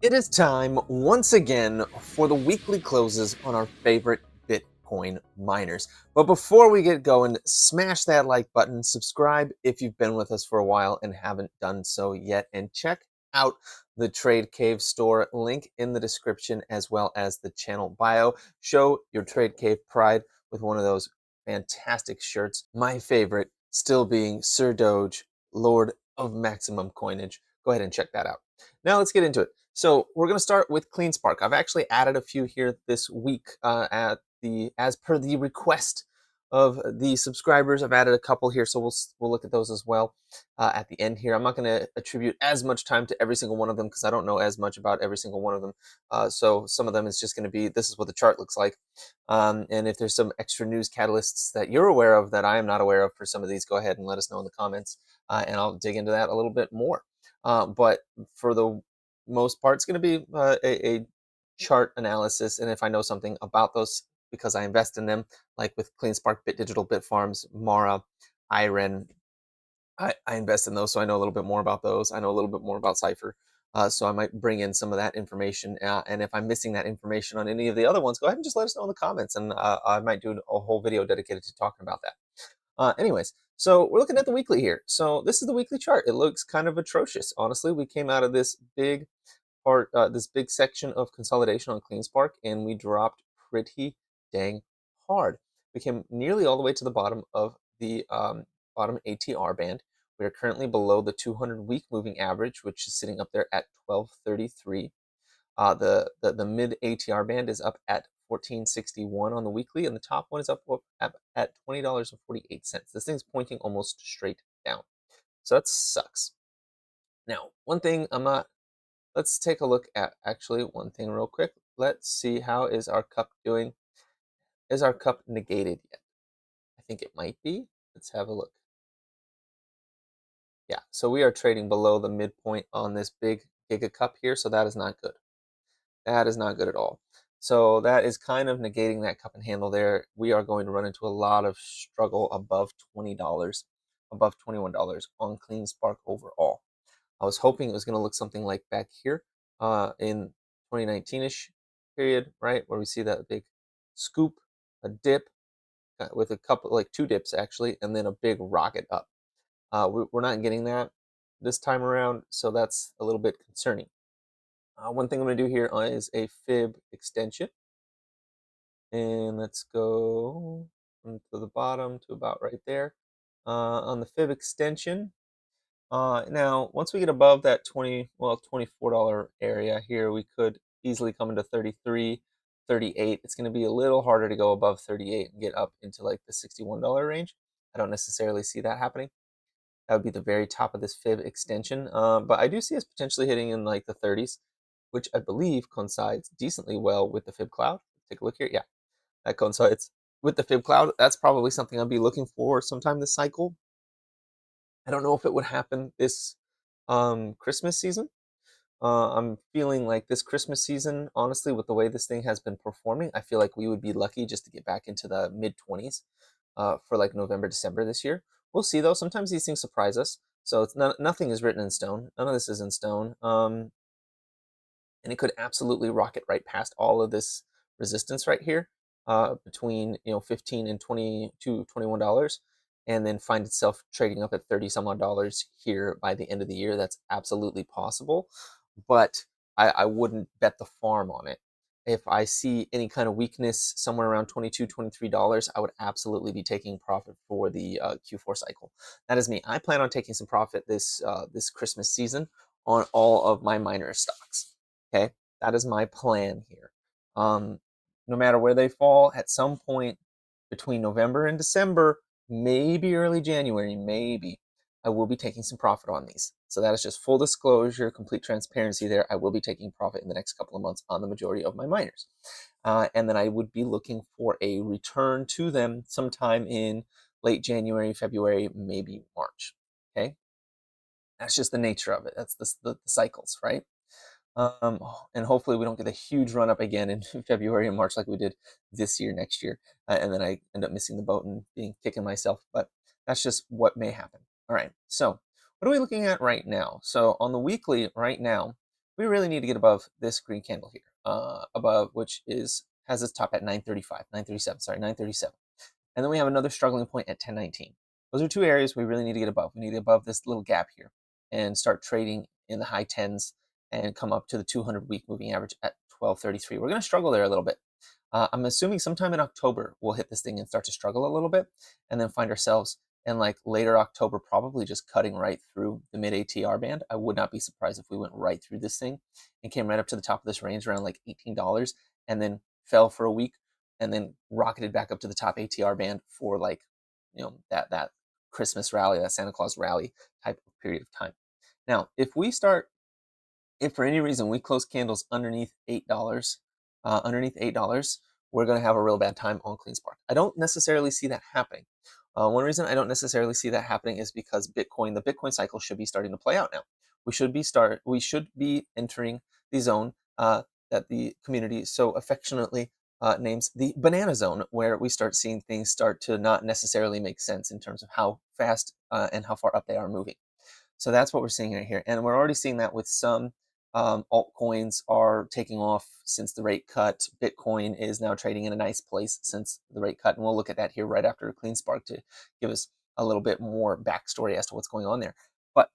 It is time once again for the weekly closes on our favorite Bitcoin miners. But before we get going, smash that like button, subscribe if you've been with us for a while and haven't done so yet, and check out the Trade Cave store, link in the description as well as the channel bio. Show your Trade Cave pride with one of those fantastic shirts. My favorite still being Sir Doge, Lord of Maximum Coinage. Go ahead and check that out. Now let's get into it. So we're going to start with CleanSpark. I've actually added a few here this week as per the request of the subscribers. I've added a couple here, so we'll look at those as well at the end here. I'm not going to attribute as much time to every single one of them because I don't know as much about every single one of them. So some of them is just going to be, this is what the chart looks like. And if there's some extra news catalysts that you're aware of that I am not aware of for some of these, go ahead and let us know in the comments, and I'll dig into that a little bit more. But for the most part, it's going to be a chart analysis, and if I know something about those because I invest in them, like with CleanSpark, Digital, Bitfarms, Mara, Iren, I invest in those, so I know a little bit more about those. I know a little bit more about Cifr, so I might bring in some of that information. And if I'm missing that information on any of the other ones, go ahead and just let us know in the comments, and I might do a whole video dedicated to talking about that. Anyways, so we're looking at the weekly here. So this is the weekly chart. It looks kind of atrocious, honestly. We came out of this big part, this big section of consolidation on CleanSpark, and we dropped pretty dang hard. We came nearly all the way to the bottom of the bottom ATR band. We are currently below the 200-week moving average, which is sitting up there at 1233. The mid ATR band is up at 1461 on the weekly, and the top one is up at $20.48. This thing's pointing almost straight down, so that sucks. Now, one thing I'm not. Let's take a look at actually one thing real quick. Let's see, how is our cup doing? Is our cup negated yet? I think it might be. Let's have a look. Yeah, so we are trading below the midpoint on this big giga cup here, so that is not good. That is not good at all. So that is kind of negating that cup and handle there. We are going to run into a lot of struggle above $20, above $21 on CleanSpark overall. I was hoping it was going to look something like back here in 2019-ish period, right, where we see that big scoop, a dip with a couple, like two dips actually, and then a big rocket up. We're not getting that this time around, so that's a little bit concerning. One thing I'm going to do here is a fib extension, and let's go to the bottom to about right there. On the fib extension, now, once we get above that $24 area here, we could easily come into 33, 38. It's going to be a little harder to go above 38 and get up into like the $61 range. I don't necessarily see that happening. That would be the very top of this fib extension. But I do see us potentially hitting in like the 30s, which I believe coincides decently well with the fib cloud. Take a look here. Yeah, that coincides with the fib cloud. That's probably something I'll be looking for sometime this cycle. I don't know if it would happen this Christmas season. I'm feeling like this Christmas season, honestly, with the way this thing has been performing, I feel like we would be lucky just to get back into the mid 20s for like November, December this year. We'll see though. Sometimes these things surprise us. So it's nothing is written in stone. None of this is in stone. And it could absolutely rocket right past all of this resistance right here between 15 and 22 $21, and then find itself trading up at 30 some odd dollars here by the end of the year. That's absolutely possible, but I wouldn't bet the farm on it. If I see any kind of weakness somewhere around $22 $23, I would absolutely be taking profit for the Q4 cycle. That is me. I plan on taking some profit this Christmas season on all of my miner stocks. Okay, that is my plan here. No matter where they fall, at some point between November and December, maybe early January, maybe, I will be taking some profit on these. So that is just full disclosure, complete transparency there. I will be taking profit in the next couple of months on the majority of my miners. And then I would be looking for a return to them sometime in late January, February, maybe March. Okay, that's just the nature of it. That's the cycles, right? And hopefully we don't get a huge run up again in February and March like we did this year, next year, and then I end up missing the boat and kicking myself. But that's just what may happen. All right. So what are we looking at right now? So on the weekly right now, we really need to get above this green candle here, above, which has its top at 935, 937, sorry, 937. And then we have another struggling point at 1019. Those are two areas we really need to get above. We need to get above this little gap here and start trading in the high 10s and come up to the 200-week moving average at 1233. We're going to struggle there a little bit. I'm assuming sometime in October we'll hit this thing and start to struggle a little bit, and then find ourselves in like later October, probably just cutting right through the mid ATR band. I would not be surprised if we went right through this thing and came right up to the top of this range around like $18 and then fell for a week and then rocketed back up to the top ATR band for like, that Christmas rally, that Santa Claus rally type of period of time. Now, if for any reason we close candles underneath $8, we're going to have a real bad time on CleanSpark. I don't necessarily see that happening. One reason I don't necessarily see that happening is because the Bitcoin cycle should be starting to play out now. We should be entering the zone that the community so affectionately names the banana zone, where we start seeing things start to not necessarily make sense in terms of how fast and how far up they are moving. So that's what we're seeing right here. And we're already seeing that with some altcoins are taking off since the rate cut. Bitcoin is now trading in a nice place since the rate cut. And we'll look at that here right after CleanSpark to give us a little bit more backstory as to what's going on there. But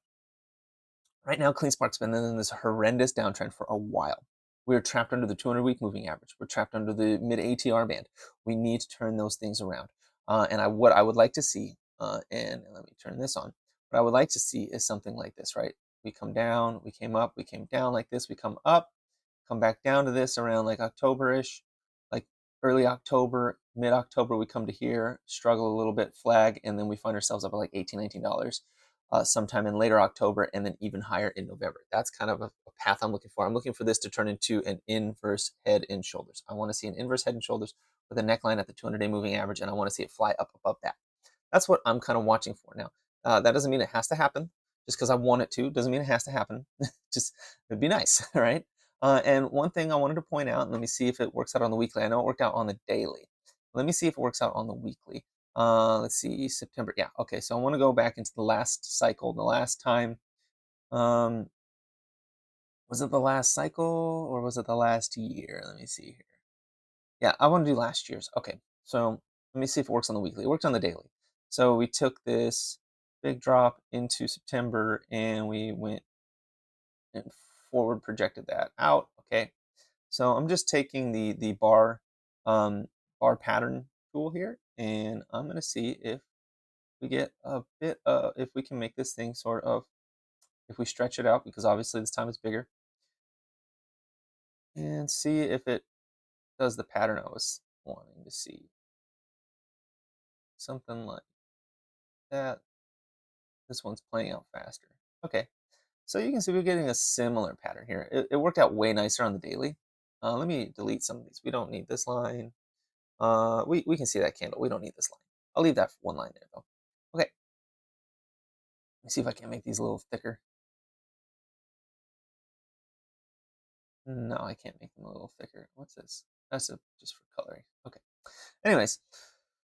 right now, CleanSpark's been in this horrendous downtrend for a while. We're trapped under the 200-week moving average. We're trapped under the mid ATR band. We need to turn those things around. What I would like to see, and let me turn this on. What I would like to see is something like this, right? We come down, we came up, we came down like this, we come up, come back down to this around like October-ish, like early October, mid-October, we come to here, struggle a little bit, flag, and then we find ourselves up at like $18, $19 sometime in later October, and then even higher in November. That's kind of a path I'm looking for. I'm looking for this to turn into an inverse head and shoulders. I want to see an inverse head and shoulders with a neckline at the 200-day moving average, and I want to see it fly up above that. That's what I'm kind of watching for now. That doesn't mean it has to happen. Just because I want it to doesn't mean it has to happen. Just, it'd be nice, right? And one thing I wanted to point out, and let me see if it works out on the weekly. I know it worked out on the daily. Let me see if it works out on the weekly. Let's see, September. Yeah, okay. So I want to go back into the last cycle. The last time, was it the last cycle or was it the last year? Let me see here. Yeah, I want to do last year's. Okay, so let me see if it works on the weekly. It worked on the daily. So we took this big drop into September and we went and forward projected that out. Okay, so I'm just taking the bar pattern tool here, and I'm going to see if we get a bit if we can make this thing sort of, if we stretch it out, because obviously this time it's bigger, and see if it does the pattern I was wanting to see. Something like that. This one's playing out faster. Okay, so you can see we're getting a similar pattern here. It worked out way nicer on the daily. Let me delete some of these. We don't need this line. We can see that candle. We don't need this line. I'll leave that one line there though. Okay, let me see if I can make these a little thicker. No, I can't make them a little thicker. What's this? That's just for coloring. Okay. Anyways,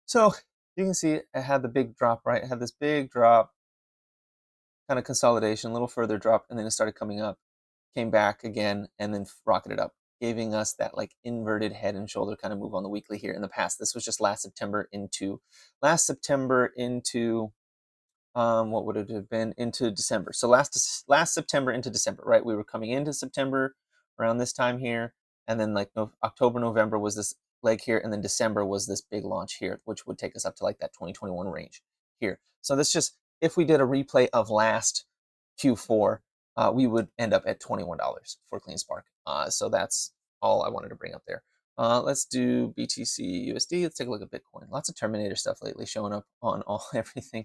so you can see it had the big drop, right? It had this big drop, kind of consolidation, a little further drop, and then it started coming up, came back again, and then rocketed up, giving us that like inverted head and shoulder kind of move on the weekly here in the past. This was just last September into what would it have been, into December. So last September into December, right? We were coming into September around this time here, and then like October, November was this leg here, and then December was this big launch here, which would take us up to like that 2021 range here. So this just, if we did a replay of last Q4, we would end up at $21 for CleanSpark. So that's all I wanted to bring up there. Let's do BTC USD. Let's take a look at Bitcoin. Lots of Terminator stuff lately showing up on everything.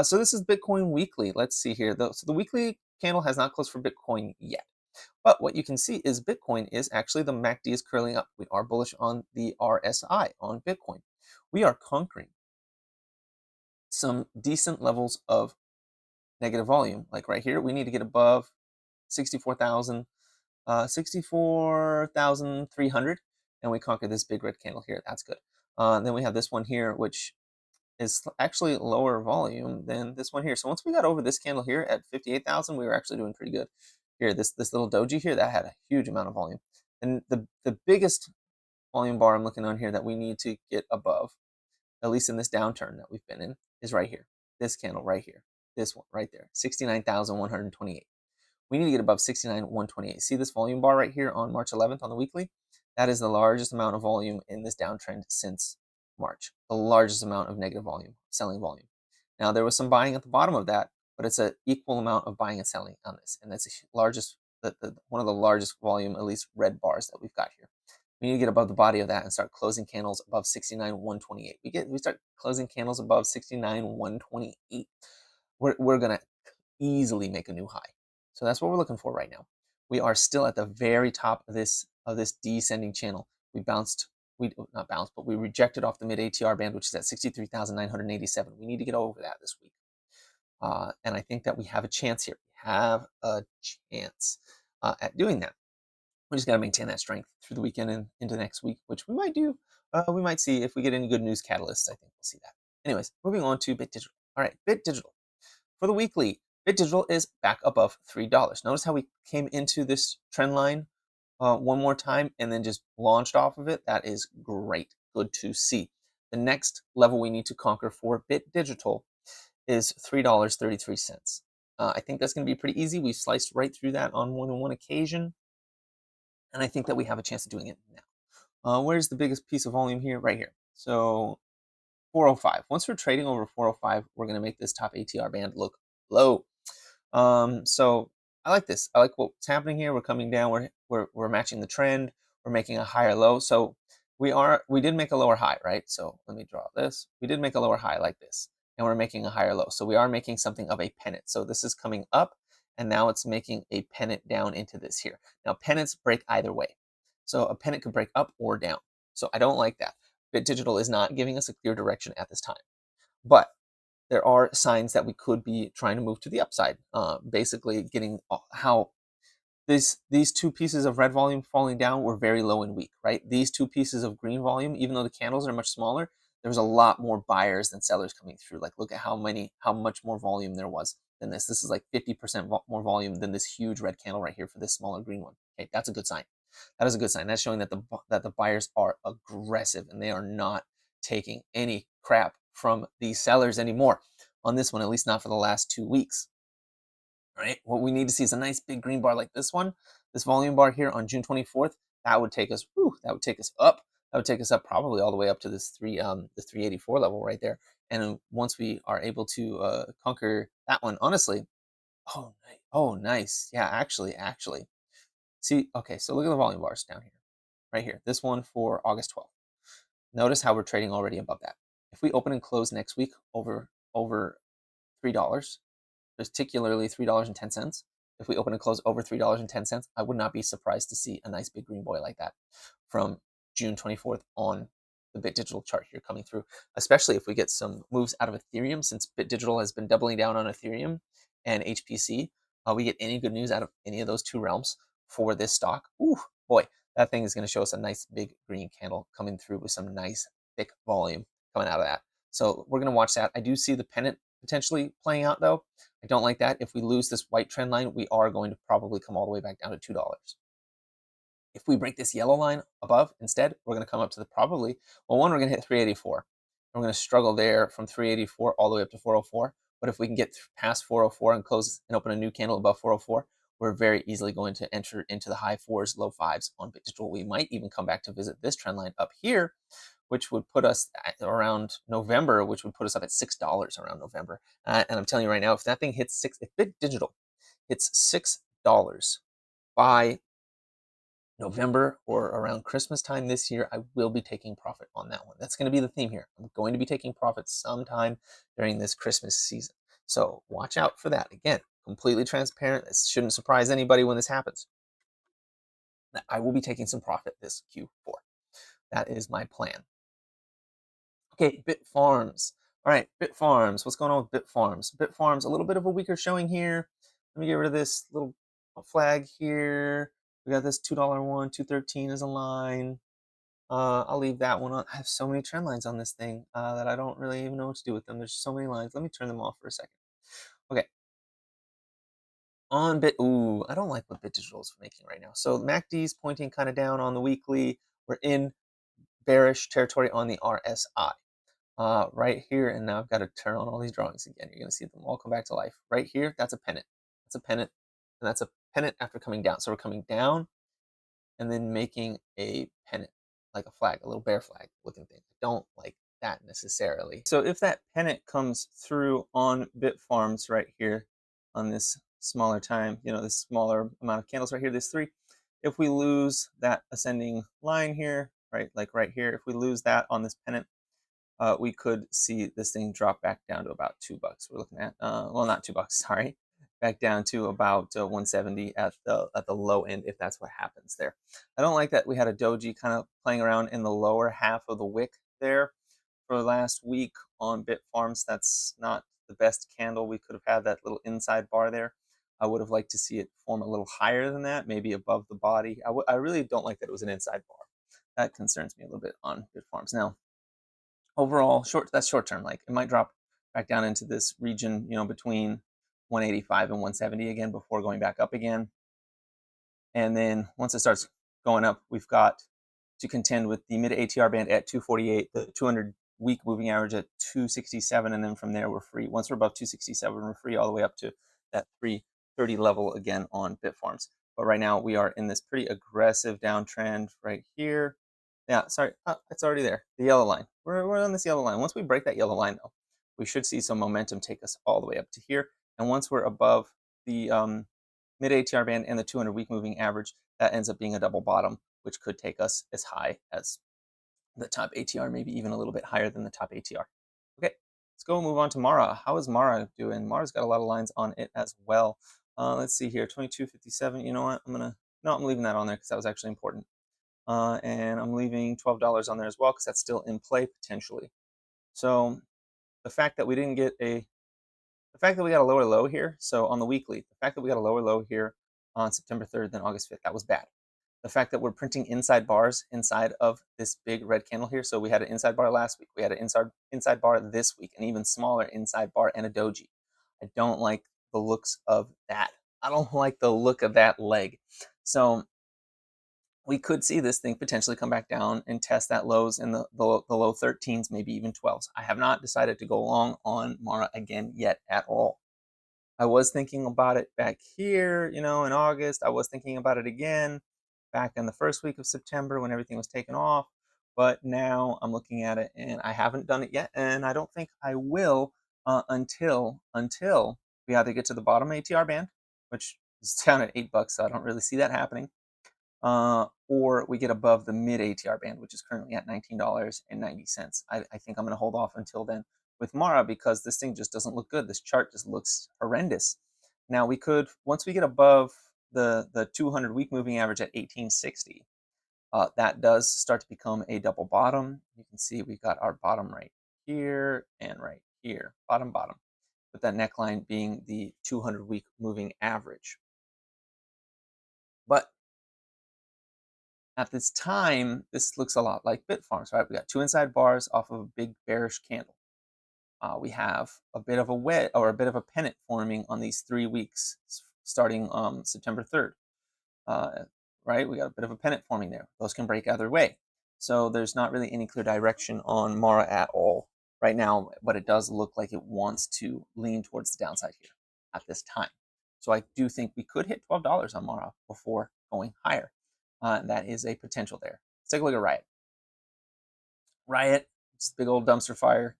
So this is Bitcoin weekly. Let's see here. So the weekly candle has not closed for Bitcoin yet. But what you can see is Bitcoin is actually, the MACD is curling up. We are bullish on the RSI on Bitcoin. We are conquering some decent levels of negative volume. Like right here, we need to get above 64,000, 64,300, and we conquer this big red candle here. That's good. Then we have this one here, which is actually lower volume than this one here. So once we got over this candle here at 58,000, we were actually doing pretty good. Here, this little doji here, that had a huge amount of volume. And the biggest volume bar I'm looking on here that we need to get above, at least in this downturn that we've been in, is right here. This candle right here. This one right there, 69,128. We need to get above 69,128. See this volume bar right here on March 11th on the weekly? That is the largest amount of volume in this downtrend since March. The largest amount of negative volume, selling volume. Now there was some buying at the bottom of that, but it's an equal amount of buying and selling on this, and that's one of the largest volume, at least red bars that we've got here. We need to get above the body of that and start closing candles above 69,128. We start closing candles above 69,128. We're gonna easily make a new high. So that's what we're looking for right now. We are still at the very top of this descending channel. We not bounced, but we rejected off the mid ATR band, which is at 63,987. We need to get over that this week. And I think that we have a chance here. We have a chance at doing that. We just got to maintain that strength through the weekend and into next week, which we might do. We might see if we get any good news catalysts. I think we'll see that. Anyways, moving on to Bit Digital. All right, Bit Digital. For the weekly, Bit Digital is back above $3. Notice how we came into this trend line one more time and then just launched off of it. That is great. Good to see. The next level we need to conquer for Bit Digital is $3.33. I think that's going to be pretty easy. We sliced right through that on more than one occasion. And I think that we have a chance of doing it now. Where's the biggest piece of volume here? Right here. So 405. Once we're trading over 405, we're going to make this top ATR band look low. So I like this. I like what's happening here. We're coming down. We're matching the trend. We're making a higher low. So we did make a lower high, right? So let me draw this. We did make a lower high like this, and we're making a higher low. So we are making something of a pennant. So this is coming up, and now it's making a pennant down into this here. Now pennants break either way. So a pennant could break up or down. So I don't like that. Bit Digital is not giving us a clear direction at this time. But there are signs that we could be trying to move to the upside. Basically getting how these two pieces of red volume falling down were very low and weak, right? These two pieces of green volume, even though the candles are much smaller, there was a lot more buyers than sellers coming through. Like look at how much more volume there was than this. This is like 50% more volume than this huge red candle right here for this smaller green one. Okay, that's a good sign. That is a good sign. That's showing that the buyers are aggressive and they are not taking any crap from these sellers anymore on this one, at least not for the last 2 weeks. Right? What we need to see is a nice big green bar like this one, this volume bar here on June 24th. That would take us, that would take us up. That would take us up probably all the way up to this the 384 level right there. And once we are able to conquer that one, honestly, oh nice, yeah, actually, see, okay, so look at the volume bars down here, right here. This one for August 12th. Notice how we're trading already above that. If we open and close next week over $3, particularly $3.10. If we open and close over $3.10, I would not be surprised to see a nice big green boy like that from June 24th on the Bit Digital chart here coming through, especially if we get some moves out of Ethereum, since Bit Digital has been doubling down on Ethereum and HPC. We get any good news out of any of those two realms for this stock. Ooh, boy, that thing is going to show us a nice big green candle coming through with some nice thick volume coming out of that. So we're going to watch that. I do see the pennant potentially playing out though. I don't like that. If we lose this white trend line, we are going to probably come all the way back down to $2. If we break this yellow line above instead, we're going to come up to the probably, well, one, we're going to hit 384. We're going to struggle there from 384 all the way up to 404. But if we can get past 404 and close and open a new candle above 404, we're very easily going to enter into the high fours, low fives on Bit Digital. We might even come back to visit this trend line up here, which would put us at around November, which would put us up at $6 around November. And I'm telling you right now, if that thing hits if Bit Digital hits $6 by November or around Christmas time this year, I will be taking profit on that one. That's going to be the theme here. I'm going to be taking profit sometime during this Christmas season. So watch out for that. Again, completely transparent. This shouldn't surprise anybody when this happens. I will be taking some profit this Q4. That is my plan. Okay, Bit Farms. All right, Bit Farms. What's going on with Bit Farms? Bit Farms, a little bit of a weaker showing here. Let me get rid of this little flag here. We got this $2 one, 213 is a line. I'll leave that one on. I have so many trend lines on this thing that I don't really even know what to do with them. There's so many lines. Let me turn them off for a second. Okay. On Bit, ooh, I don't like what Bit Digital is making right now. So MACD is pointing kind of down on the weekly. We're in bearish territory on the RSI. Right here, and now I've got to turn on all these drawings again. You're going to see them all come back to life. Right here, that's a pennant. That's a pennant, and that's a pennant after coming down. So we're coming down and then making a pennant, like a flag, a little bear flag looking thing. I don't like that necessarily. So if that pennant comes through on Bitfarms right here on this smaller time, this smaller amount of candles right here, this 3, if we lose that ascending line here, right, like right here, if we lose that on this pennant, we could see this thing drop back down to about $2. We're looking at, well, not $2, sorry, back down to about 170 at the low end, if that's what happens there. I don't like that we had a doji kind of playing around in the lower half of the wick there for last week on Bitfarms. That's not the best candle. We could have had that little inside bar there. I would have liked to see it form a little higher than that, maybe above the body. I really don't like that it was an inside bar. That concerns me a little bit on Bitfarms. Now, overall, that's short term. Like, it might drop back down into this region, between 185 and 170 again before going back up again. And then once it starts going up, we've got to contend with the mid ATR band at 248, the 200 week moving average at 267, and then from there we're free. Once we're above 267, we're free all the way up to that 330 level again on Bitfarms. But right now we are in this pretty aggressive downtrend right here. Yeah, sorry, it's already there. The yellow line. We're on this yellow line. Once we break that yellow line, though, we should see some momentum take us all the way up to here. And once we're above the mid ATR band and the 200 week moving average, that ends up being a double bottom, which could take us as high as the top ATR, maybe even a little bit higher than the top ATR. Okay, let's go move on to Mara. How is Mara doing? Mara's got a lot of lines on it as well. Let's see here, 22.57. You know what? I'm leaving that on there because that was actually important. And I'm leaving $12 on there as well because that's still in play potentially. So the fact that we didn't get the fact that we got a lower low here, so on the weekly, the fact that we got a lower low here on September 3rd than August 5th, that was bad. The fact that we're printing inside bars inside of this big red candle here, so we had an inside bar last week, we had an inside bar this week, an even smaller inside bar and a doji. I don't like the looks of that. I don't like the look of that leg. So we could see this thing potentially come back down and test that lows in the low 13s, maybe even 12s. I have not decided to go long on Mara again yet at all. I was thinking about it back here, in August. I was thinking about it again back in the first week of September when everything was taken off. But now I'm looking at it and I haven't done it yet. And I don't think I will until we either get to the bottom ATR band, which is down at $8, so I don't really see that happening. Or we get above the mid ATR band, which is currently at $19.90. I think I'm going to hold off until then with Mara because this thing just doesn't look good. This chart just looks horrendous. Now we could, once we get above the 200 week moving average at 1860, that does start to become a double bottom. You can see we've got our bottom right here and right here, bottom, with that neckline being the 200 week moving average. But at this time, this looks a lot like Bitfarms, right? We got 2 inside bars off of a big bearish candle. We have a bit of a wedge or a bit of a pennant forming on these 3 weeks starting September 3rd, right? We got a bit of a pennant forming there. Those can break either way. So there's not really any clear direction on Mara at all right now, but it does look like it wants to lean towards the downside here at this time. So I do think we could hit $12 on Mara before going higher. That is a potential there. Let's take a look at Riot. Riot, just big old dumpster fire.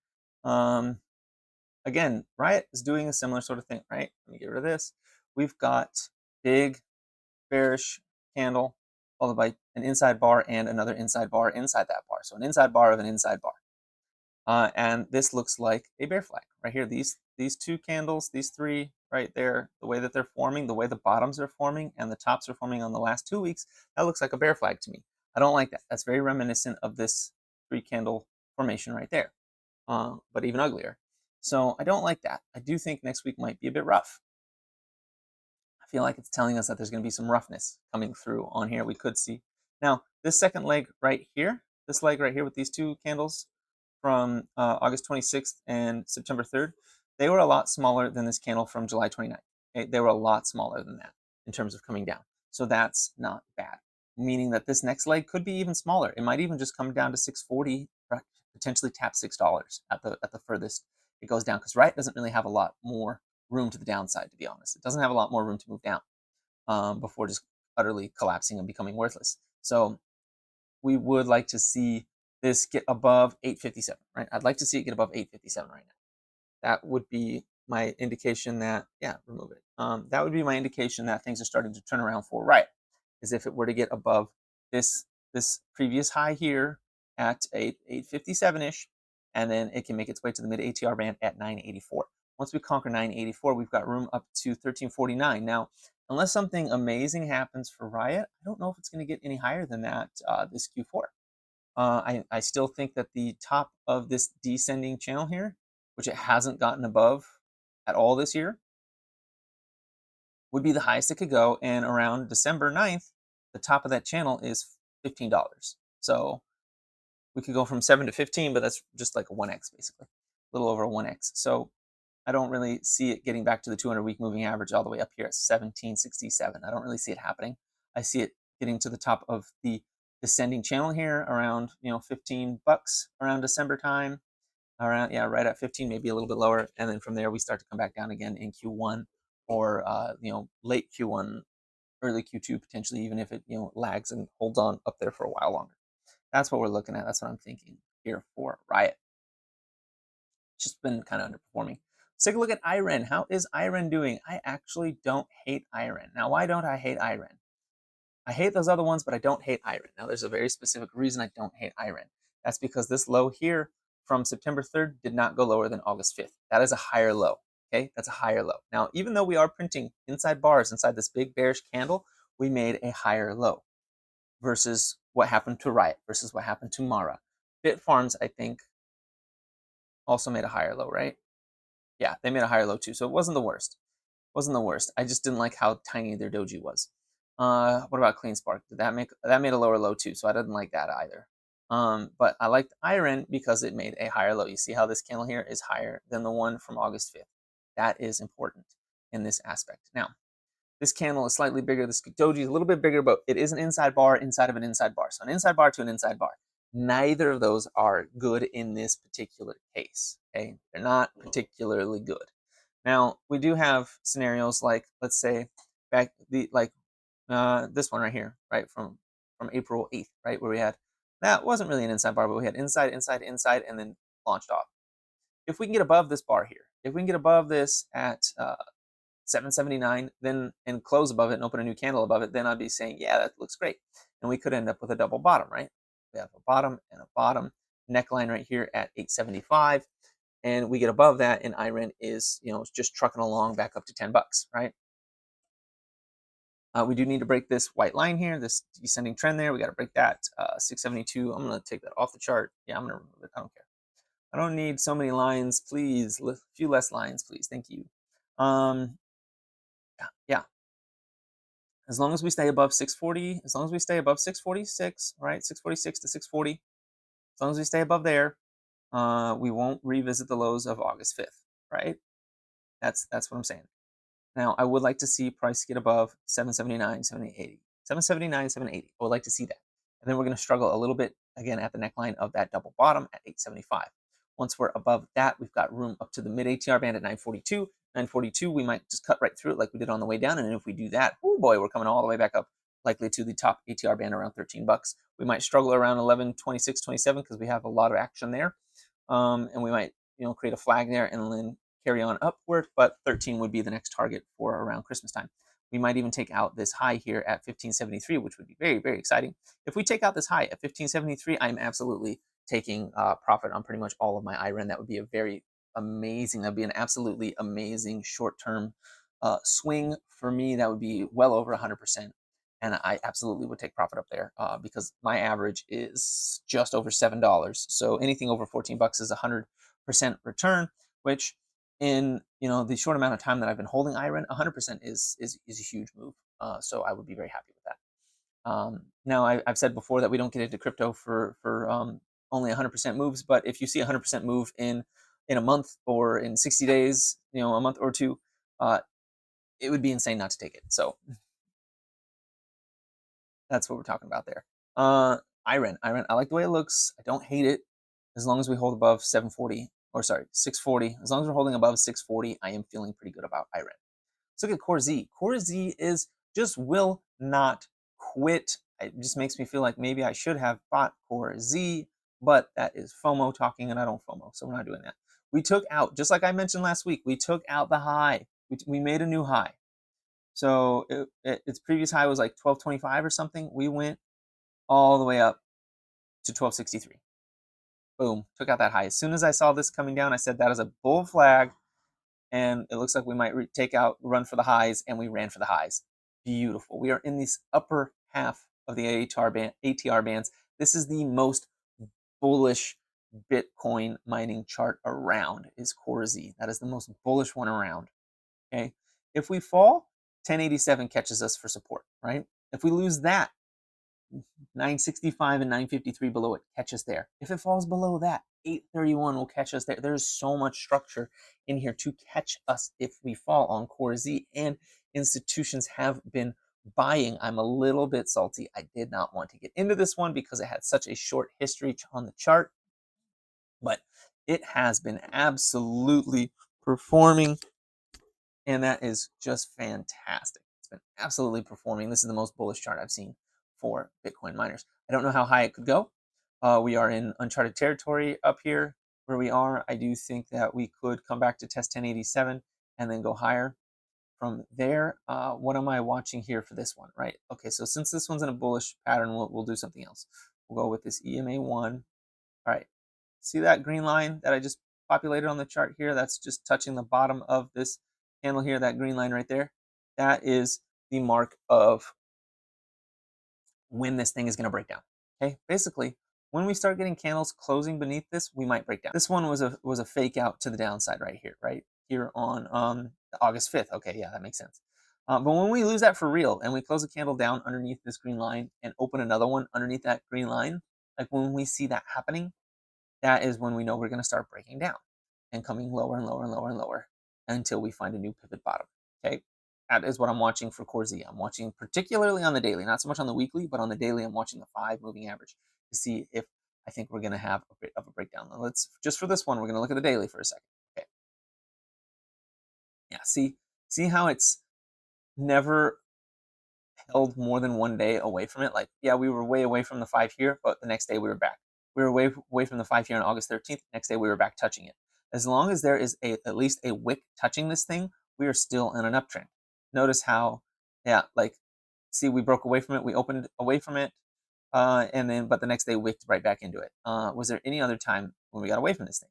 Again, Riot is doing a similar sort of thing, right? Let me get rid of this. We've got big bearish candle followed by an inside bar and another inside bar inside that bar. So an inside bar of an inside bar. And this looks like a bear flag right here. These 2 candles, these 3 right there, the way that they're forming, the way the bottoms are forming and the tops are forming on the last 2 weeks, that looks like a bear flag to me. I don't like that. That's very reminiscent of this 3 candle formation right there, but even uglier. So I don't like that. I do think next week might be a bit rough. I feel like it's telling us that there's going to be some roughness coming through on here. We could see. Now, this second leg right here, this leg right here with these 2 candles from August 26th and September 3rd, they were a lot smaller than this candle from July 29th. Okay? They were a lot smaller than that in terms of coming down. So that's not bad, meaning that this next leg could be even smaller. It might even just come down to 640, potentially tap $6 at the furthest it goes down, because Riot doesn't really have a lot more room to the downside, to be honest. It doesn't have a lot more room to move down before just utterly collapsing and becoming worthless. So we would like to see this get above 857, right? I'd like to see it get above 857 right now. That would be my indication that, yeah, remove it. That would be my indication that things are starting to turn around for Riot, is if it were to get above this previous high here at 857-ish, and then it can make its way to the mid ATR band at 984. Once we conquer 984, we've got room up to 1349. Now, unless something amazing happens for Riot, I don't know if it's going to get any higher than that this Q4. I still think that the top of this descending channel here, which it hasn't gotten above at all this year, would be the highest it could go. And around December 9th, the top of that channel is $15. So we could go from 7 to 15, but that's just like a 1x basically, a little over a 1x. So I don't really see it getting back to the 200-week moving average all the way up here at 1767. I don't really see it happening. I see it getting to the top of the descending channel here around, $15 around December time, around, yeah, right at 15, maybe a little bit lower, and then from there we start to come back down again in Q1 or late Q1, early Q2 potentially, even if it lags and holds on up there for a while longer. That's what we're looking at. That's what I'm thinking here for Riot. It's just been kind of underperforming. Let's take a look at Iren. How is Iren doing? I actually don't hate Iren. Now, why don't I hate Iren? I hate those other ones, but I don't hate Iren. Now, there's a very specific reason I don't hate Iren. That's because this low here from September 3rd did not go lower than August 5th. That is a higher low. Okay, that's a higher low. Now, even though we are printing inside bars inside this big bearish candle, we made a higher low versus what happened to Riot, versus what happened to Mara. Bitfarms, I think, also made a higher low, right? Yeah, they made a higher low too, so it wasn't the worst. Wasn't the worst. I just didn't like how tiny their doji was. What about Clean Spark? Did that made a lower low too, so I didn't like that either. But I liked Iren because it made a higher low. You see how this candle here is higher than the one from August 5th. That is important in this aspect. Now, this candle is slightly bigger. This doji is a little bit bigger, but it is an inside bar inside of an inside bar. So an inside bar to an inside bar. Neither of those are good in this particular case. Okay, they're not particularly good. Now, we do have scenarios like, let's say, this one right here, right, from April 8th, right, where we had, that wasn't really an inside bar, but we had inside, inside, inside, and then launched off. If we can get above this bar here, if we can get above this at 779, then and close above it and open a new candle above it, then I'd be saying, yeah, that looks great. And we could end up with a double bottom, right? We have a bottom and a bottom neckline right here at 875. And we get above that, and Iren is, just trucking along back up to $10, right? We do need to break this white line here, this descending trend there. We got to break that 672. I'm going to take that off the chart. Yeah, I'm going to remove it. I don't care. I don't need so many lines, please. A few less lines, please. Thank you. Yeah. As long as we stay above 640, as long as we stay above 646, right? 646 to 640. As long as we stay above there, we won't revisit the lows of August 5th, right? That's what I'm saying. Now, I would like to see price get above 779, 780. 779, 780. I would like to see that. And then we're going to struggle a little bit, again, at the neckline of that double bottom at 875. Once we're above that, we've got room up to the mid ATR band at 942. 942, we might just cut right through it like we did on the way down. And if we do that, oh boy, we're coming all the way back up, likely to the top ATR band around $13. We might struggle around 1126, 27 because we have a lot of action there. And we might, create a flag there and then carry on upward, but 13 would be the next target for around Christmas time. We might even take out this high here at 1573, which would be very, very exciting. If we take out this high at 1573, I'm absolutely taking profit on pretty much all of my Iren. That would be a very amazing, that'd be an absolutely amazing short-term swing for me. That would be well over 100%. And I absolutely would take profit up there because my average is just over $7. So anything over $14 is 100% return, which in the short amount of time that I've been holding Iren, 100% is a huge move. So I would be very happy with that. Now I've said before that we don't get into crypto for only 100% moves, but if you see 100% move in a month or in 60 days, a month or two, it would be insane not to take it. So that's what we're talking about there. Iren, I like the way it looks. I don't hate it as long as we hold above 740, or sorry, 640. As long as we're holding above 640, I am feeling pretty good about Iren. Let's look at Corz. Corz is just will not quit. It just makes me feel like maybe I should have bought Corz, but that is FOMO talking, and I don't FOMO, so we're not doing that. We took out, just like I mentioned last week, we took out the high. We made a new high. So its previous high was like 1225 or something. We went all the way up to 1263. Boom, took out that high. As soon as I saw this coming down, I said that is a bull flag, and it looks like we might run for the highs, and we ran for the highs. Beautiful. We are in this upper half of the ATR bands. This is the most bullish Bitcoin mining chart around, is Corz. That is the most bullish one around. Okay, if we fall, 1087 catches us for support, right? If we lose that, 965 and 953 below it catch us there. If it falls below that, 831 will catch us there. There's so much structure in here to catch us if we fall on Corz, and institutions have been buying. I'm a little bit salty. I did not want to get into this one because it had such a short history on the chart, but it has been absolutely performing, and that is just fantastic. It's been absolutely performing. This is the most bullish chart I've seen for Bitcoin miners. I don't know how high it could go. We are in uncharted territory up here where we are. I do think that we could come back to test 1087 and then go higher from there. What am I watching here for this one, right? Okay, so since this one's in a bullish pattern, we'll do something else. We'll go with this EMA1. All right, see that green line that I just populated on the chart here? That's just touching the bottom of this candle here, that green line right there. That is the mark of when this thing is going to break down. Okay, basically, when we start getting candles closing beneath this, we might break down. This one was a fake out to the downside right here on August 5th. Okay, yeah, that makes sense. But when we lose that for real and we close a candle down underneath this green line and open another one underneath that green line, like when we see that happening, that is when we know we're going to start breaking down and coming lower and lower and lower and lower until we find a new pivot bottom. Okay, that is what I'm watching for Corz. I'm watching particularly on the daily, not so much on the weekly, but on the daily, I'm watching the 5 moving average to see if I think we're going to have a bit of a breakdown. Now let's, just for this one, we're going to look at the daily for a second. Okay, yeah, see how it's never held more than one day away from it. Like, yeah, we were way away from the 5 here, but the next day we were back. We were away from the 5 here on August 13th. Next day we were back touching it. As long as there is at least a wick touching this thing, we are still in an uptrend. Notice how, yeah, like, see, we broke away from it. We opened away from it, but the next day wicked right back into it. Was there any other time when we got away from this thing?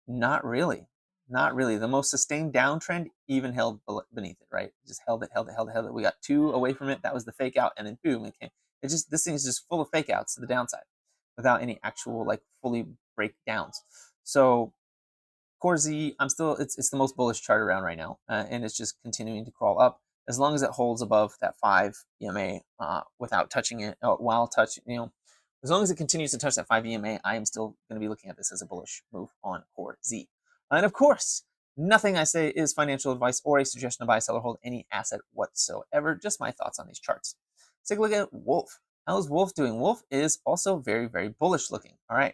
Not really. Not really. The most sustained downtrend even held beneath it, right? Just held it, held it, held it, held it. We got 2 away from it. That was the fake out, and then boom, it came. This thing is just full of fake outs to the downside without any actual like fully breakdowns. So Corz, it's the most bullish chart around right now, and it's just continuing to crawl up. As long as it holds above that 5 EMA without touching it, while touching, as long as it continues to touch that 5 EMA, I am still going to be looking at this as a bullish move on Corz. And of course, nothing I say is financial advice or a suggestion to buy, sell, or hold any asset whatsoever. Just my thoughts on these charts. Let's take a look at Wulf. How is Wulf doing? Wulf is also very, very bullish looking. All right.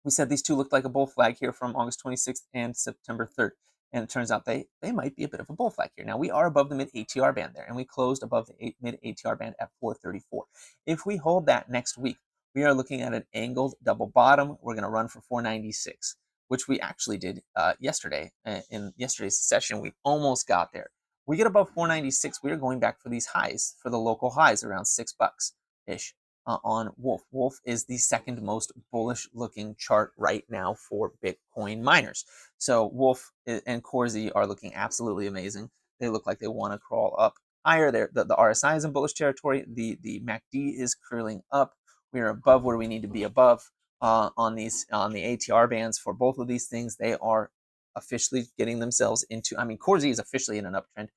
We said these two looked like a bull flag here from August 26th and September 3rd. And it turns out they might be a bit of a bull flag here. Now, we are above the mid-ATR band there, and we closed above the mid-ATR band at 434. If we hold that next week, we are looking at an angled double bottom. We're going to run for 496, which we actually did yesterday. In yesterday's session, we almost got there. We get above 496, we are going back for these highs, for the local highs around $6-ish. On Wulf. Wulf is the second most bullish looking chart right now for Bitcoin miners. So Wulf and Corz are looking absolutely amazing. They look like they want to crawl up higher. The RSI is in bullish territory. The MACD is curling up. We are above where we need to be above on the ATR bands for both of these things. They are officially getting themselves into, I mean, Corz is officially in an uptrend.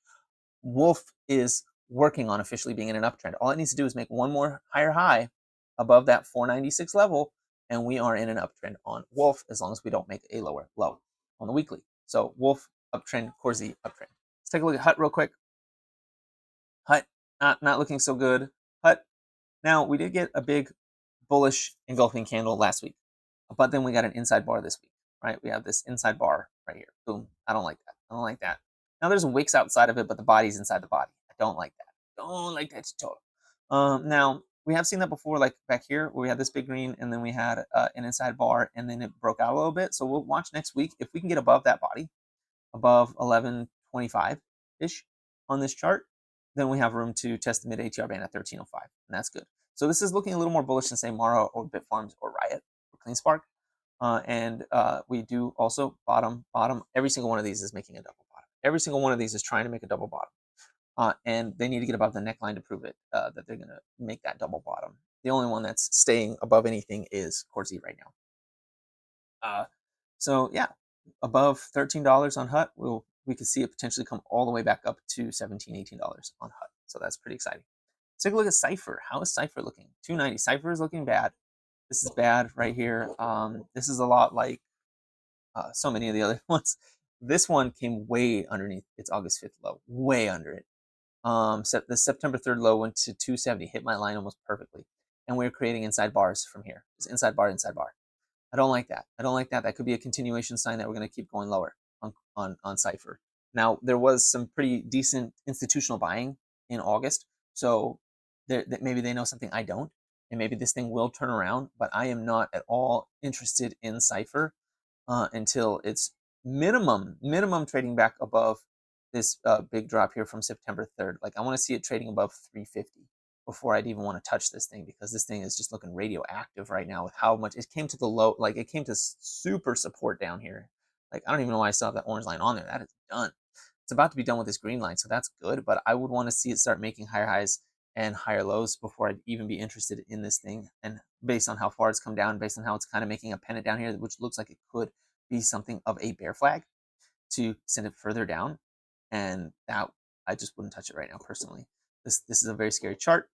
Wulf is working on officially being in an uptrend. All it needs to do is make one more higher high above that 496 level, and we are in an uptrend on Wulf, as long as we don't make a lower low on the weekly. So Wulf uptrend, Corz uptrend. Let's take a look at Hut real quick. Hut, not looking so good. Hut, now we did get a big bullish engulfing candle last week, but then we got an inside bar this week, right? We have this inside bar right here. Boom. I don't like that. I don't like that. Now there's wicks outside of it, but the body's inside the body. I don't like that. Don't like that at all. Now we have seen that before, like back here where we had this big green and then we had an inside bar and then it broke out a little bit. So we'll watch next week if we can get above that body, above 1125 ish on this chart, then we have room to test the mid ATR band at 1305, and that's good. So this is looking a little more bullish than say Mara or Bitfarms or Riot or CleanSpark. We do also bottom. Every single one of these is making a double bottom. Every single one of these is trying to make a double bottom. And they need to get above the neckline to prove it that they're going to make that double bottom. The only one that's staying above anything is Corz right now. So yeah, above $13 on Hut, we could see it potentially come all the way back up to $17, $18 on Hut. So that's pretty exciting. Let's take a look at Cifr. How is Cifr looking? 290. Cifr is looking bad. This is bad right here. This is a lot like so many of the other ones. This one came way underneath its August 5th low, way under it. The September 3rd low went to 270, hit my line almost perfectly. And we're creating inside bars from here. It's inside bar, inside bar. I don't like that. I don't like that. That could be a continuation sign that we're going to keep going lower on Cipher. Now, there was some pretty decent institutional buying in August, so maybe they know something I don't, and maybe this thing will turn around, but I am not at all interested in Cipher until it's minimum trading back above this big drop here from September 3rd. Like, I want to see it trading above 350 before I'd even want to touch this thing, because this thing is just looking radioactive right now with how much it came to the low. Like, it came to super support down here. Like, I don't even know why I still have that orange line on there. That is done. It's about to be done with this green line, so that's good, but I would want to see it start making higher highs and higher lows before I'd even be interested in this thing. And based on how far it's come down, based on how it's kind of making a pennant down here, which looks like it could be something of a bear flag to send it further down, and that I just wouldn't touch it right now personally. This is a very scary chart.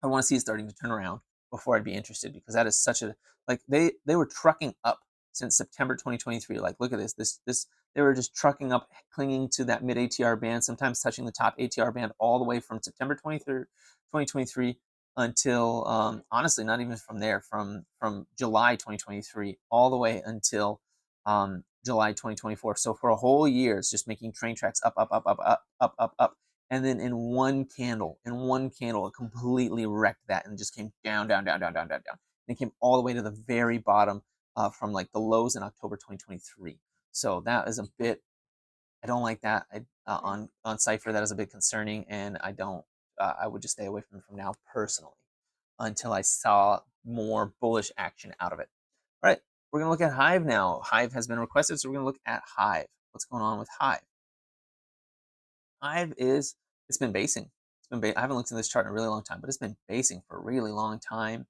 I want to see it starting to turn around before I'd be interested, because that is such a, like, they were trucking up since September 2023. Like, look at this they were just trucking up, clinging to that mid ATR band, sometimes touching the top ATR band all the way from September 23rd 2023 until honestly not even from there, from July 2023 all the way until July 2024. So for a whole year it's just making train tracks up, up, and then in one candle, it completely wrecked that and just came down. And it came all the way to the very bottom from like the lows in October 2023. So that is a bit, I don't like that. On Cipher, that is a bit concerning, and I would just stay away from now personally until I saw more bullish action out of it. All right, we're gonna look at Hive now. Hive has been requested, so we're gonna look at Hive. What's going on with Hive? Hive it's been basing. I haven't looked at this chart in a really long time, but it's been basing for a really long time.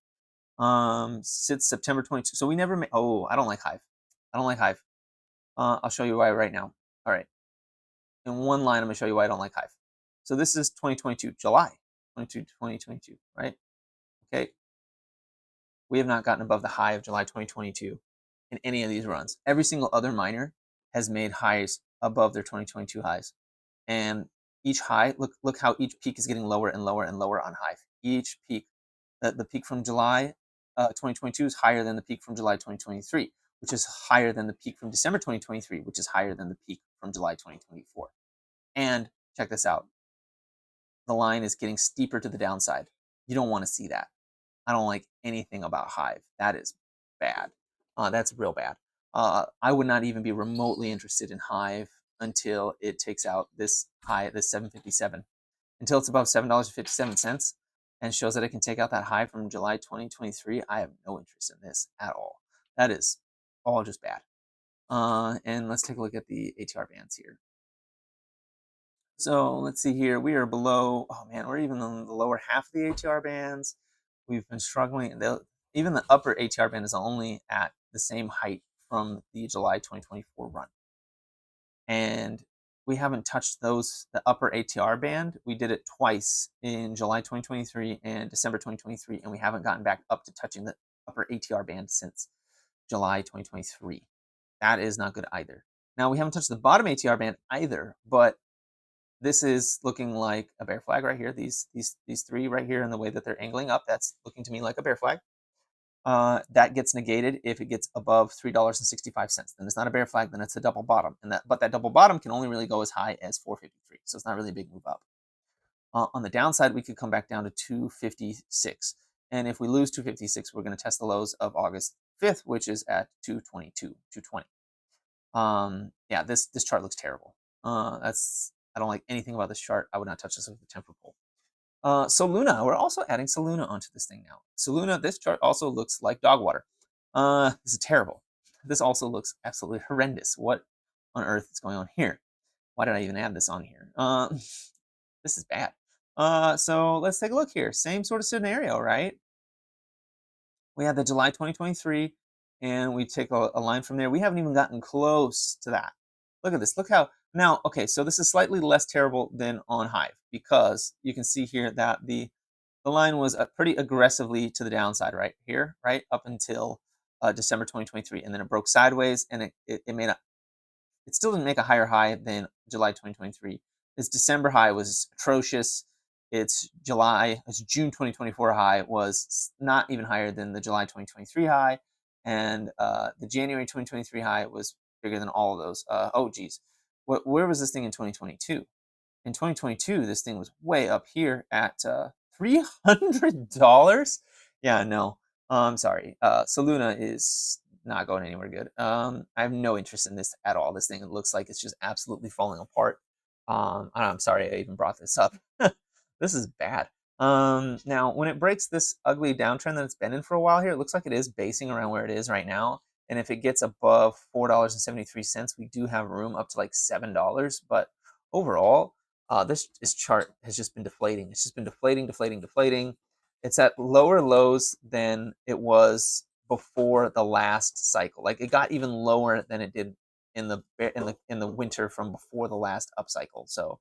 Since September 22. So we never made. Oh, I don't like Hive. I don't like Hive. I'll show you why right now. All right. In one line, I'm gonna show you why I don't like Hive. So this is 2022, July 2022, right? Okay. We have not gotten above the high of July 2022 in any of these runs. Every single other miner has made highs above their 2022 highs. And each high, look how each peak is getting lower and lower and lower on Hive. Each peak, the peak from July 2022 is higher than the peak from July 2023, which is higher than the peak from December 2023, which is higher than the peak from July 2024. And check this out. The line is getting steeper to the downside. You don't want to see that. I don't like anything about Hive. That is bad. That's real bad. I would not even be remotely interested in Hive until it takes out this high, this 757, until it's above $7.57 and shows that it can take out that high from July 2023. I have no interest in this at all. That is all just bad. And let's take a look at the ATR bands here. So let's see here. We are below, oh man, we're even in the lower half of the ATR bands. We've been struggling. Even the upper ATR band is only at the same height from the July 2024 run. And we haven't touched the upper ATR band. We did it twice in July 2023 and December 2023, and we haven't gotten back up to touching the upper ATR band since July 2023. That is not good either. Now, we haven't touched the bottom ATR band either, but This is looking like a bear flag right here. These three right here, and the way that they're angling up, that's looking to me like a bear flag. That gets negated if it gets above $3.65. Then it's not a bear flag. Then it's a double bottom, but that double bottom can only really go as high as 453. So it's not really a big move up. On the downside, we could come back down to 256. And if we lose 256, we're going to test the lows of August 5th, which is at 222, 220. Yeah, this chart looks terrible. I don't like anything about this chart. I would not touch this with a temper pole. Slnh, we're also adding Slnh onto this thing now. Slnh, this chart also looks like dog water. This is terrible. This also looks absolutely horrendous. What on earth is going on here? Why did I even add this on here? This is bad. So let's take a look here. Same sort of scenario, right? We had the July 2023, and we take a line from there. We haven't even gotten close to that. Look at this. Look how now. Okay, so this is slightly less terrible than on Hive because you can see here that the line was pretty aggressively to the downside right here, right up until December 2023, and then it broke sideways, and it made a. It still didn't make a higher high than July 2023. Its December high was atrocious. Its June 2024 high was not even higher than the July 2023 high, and the January 2023 high was bigger than all of those. Oh, geez, where was this thing in 2022? In 2022, this thing was way up here at $300. Yeah, no, I'm sorry. Slnh is not going anywhere good. I have no interest in this at all. This thing, it looks like it's just absolutely falling apart. I'm sorry I even brought this up. This is bad. Now, when it breaks this ugly downtrend that it's been in for a while here, it looks like it is basing around where it is right now. And if it gets above $4.73, we do have room up to like $7. But overall, this chart has just been deflating. It's just been deflating, deflating, deflating. It's at lower lows than it was before the last cycle. Like it got even lower than it did in the winter from before the last upcycle. So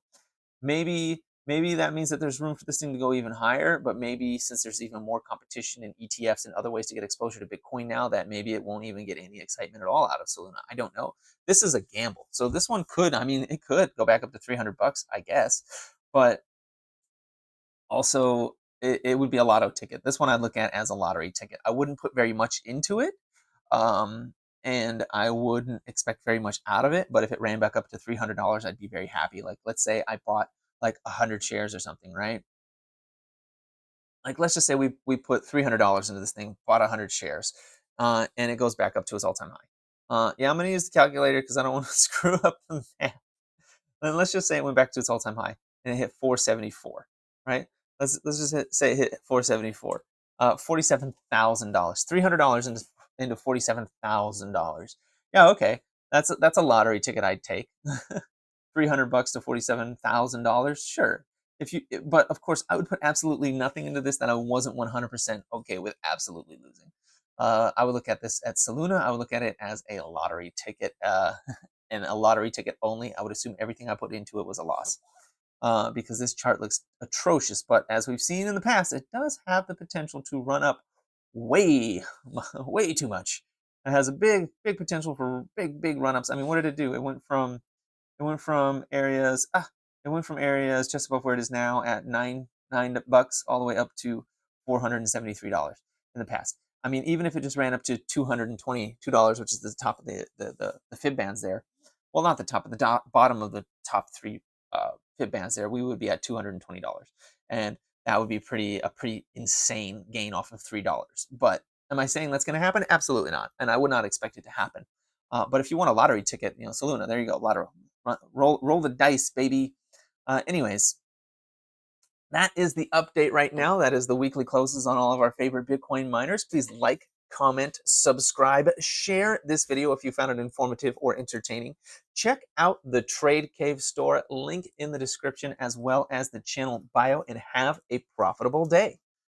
maybe that means that there's room for this thing to go even higher, but maybe since there's even more competition in ETFs and other ways to get exposure to Bitcoin now, that maybe it won't even get any excitement at all out of Slnh. I don't know. This is a gamble. So this one could, I mean, it could go back up to $300, I guess, but also it would be a lotto ticket. This one I'd look at as a lottery ticket. I wouldn't put very much into it. And I wouldn't expect very much out of it, but if it ran back up to $300, I'd be very happy. Like, let's say I bought like 100 shares or something, right? Like, let's just say we put $300 into this thing, bought 100 shares, and it goes back up to its all-time high. Yeah, I'm going to use the calculator because I don't want to screw up the math. And let's just say it went back to its all-time high and it hit 474, right? Let's just say it hit 474. $47,000. $300 into $47,000. Yeah, okay. That's a lottery ticket I'd take. $300 to $47,000. Sure. But of course, I would put absolutely nothing into this that I wasn't 100% okay with absolutely losing. I would look at this at Slnh. I would look at it as a lottery ticket, and a lottery ticket only. I would assume everything I put into it was a loss, because this chart looks atrocious. But as we've seen in the past, it does have the potential to run up way, way too much. It has a big potential for big run ups. I mean, what did it do? It went from areas just above where it is now at $9 all the way up to $473 in the past. I mean, even if it just ran up to $222, which is the top of the fib bands there, well, not the top of the bottom of the top three fib bands there, we would be at $220, and that would be a pretty insane gain off of $3. But am I saying that's going to happen? Absolutely not, and I would not expect it to happen. But if you want a lottery ticket, Slnh, there you go, lottery. Roll the dice, baby. Anyways, that is the update right now. That is the weekly closes on all of our favorite Bitcoin miners. Please like, comment, subscribe, share this video if you found it informative or entertaining. Check out the Trade Cave store, link in the description, as well as the channel bio, and have a profitable day.